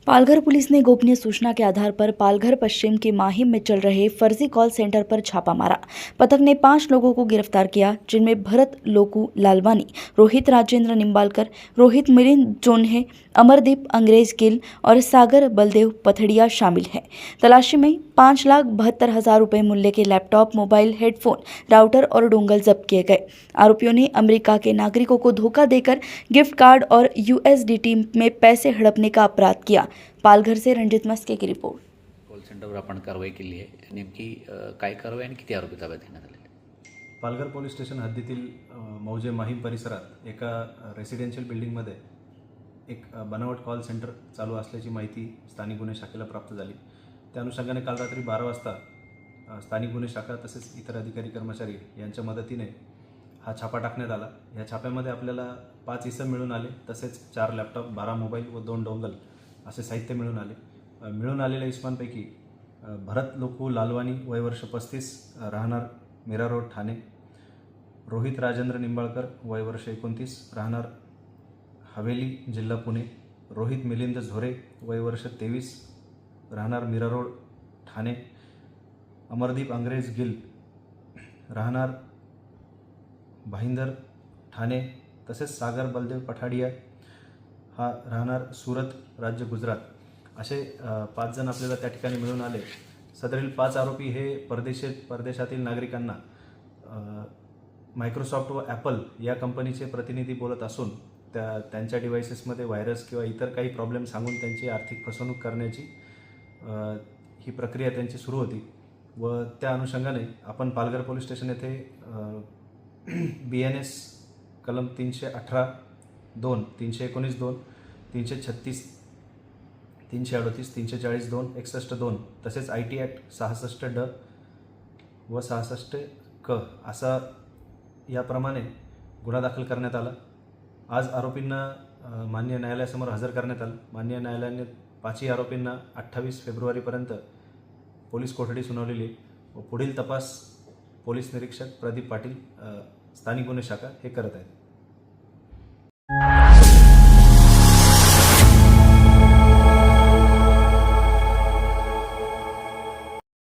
Palghar police ने गोपनीय सूचना के आधार पर पालघर पश्चिम की माहिम में चल रहे फर्जी कॉल सेंटर पर छापा मारा। पथक ने 5 लोगों को गिरफ्तार किया, जिनमें भरत लोकू लालवानी, रोहित राजेंद्र निंबालकर, रोहित मिलिंद जोन्हे, अमरदीप अंग्रेज गिल और सागर बलदेव पथड़िया शामिल हैं। तलाशी में 5,72,000 रुपये मूल्य के लैपटॉप, मोबाइल, हेडफोन, राउटर और डोंगल जब्त किए गए। आरोपियों ने अमेरिका के नागरिकों को धोखा देकर गिफ्ट कार्ड और USDT में पैसे हड़पने का अपराध किया। पालघर से रणजित मस्के की रिपोर्ट। कॉल सेंटरवर आपण कारवाई केली आहे। नेमकी काय कारवाई आणि किती आरोपी ताब्यात घेण्यात आले? पालघर पोलीस स्टेशन हद्दीतील मौजे माहीम परिसरात एका रेसिडेन्शियल बिल्डिंगमध्ये एक बनावट कॉल सेंटर चालू असल्याची माहिती स्थानिक गुन्हे शाखेला प्राप्त झाली। त्या अनुषंगाने काल रात्री 12 वाजता स्थानिक गुन्हे शाखा तसेच इतर अधिकारी कर्मचारी यांच्या मदतीने हा छापा टाकण्यात आला। या छाप्यामध्ये आपल्याला 5 इसम मिळून आले, तसेच 4 लॅपटॉप, 12 मोबाईल व 2 डोंगल असे साहित्य मिळून आले। मिळून आलेल्या इसमांपैकी भरत लोकू लालवानी, वय वर्ष 35, राहणार मीरा रोड ठाणे, रोहित राजेंद्र निंबाळकर, वय वर्ष 29, राहणार हवेली जिल्हा पुणे, रोहित मिलिंद झोरे, वय वर्ष 23, राहणार मीरा रोड ठाणे, अमरदीप अंग्रेज गिल, राहणार भाईंदर ठाणे, तसेच सागर बलदेव पठाडिया, हा राहणार सुरत राज्य गुजरात असे 5 जण आपल्याला त्या ठिकाणी मिळून आले। सदरील 5 आरोपी हे परदेशातील नागरिकांना मायक्रोसॉफ्ट व ॲपल या कंपनीचे प्रतिनिधी बोलत असून त्यांच्या डिव्हाइसेसमध्ये व्हायरस किंवा इतर काही प्रॉब्लेम सांगून त्यांची आर्थिक फसवणूक करण्याची ही प्रक्रिया त्यांची सुरू होती व त्या अनुषंगाने आपण पालघर पोलीस स्टेशन येथे BNS कलम 318(2), 319(2), 336, 338, 340(2), 61(2) तसेच IT ॲक्ट 66(ड) व 66(क) असा याप्रमाणे गुन्हा दाखल करण्यात आला। आज आरोपींना माननीय न्यायालयासमोर हजर करण्यात आलं। माननीय न्यायालयाने 5ही आरोपींना 28 फेब्रुवारीपर्यंत पोलीस कोठडी सुनावलेली व पुढील तपास पोलीस निरीक्षक प्रदीप पाटील, स्थानिक गुन्हे शाखा हे करत आहेत।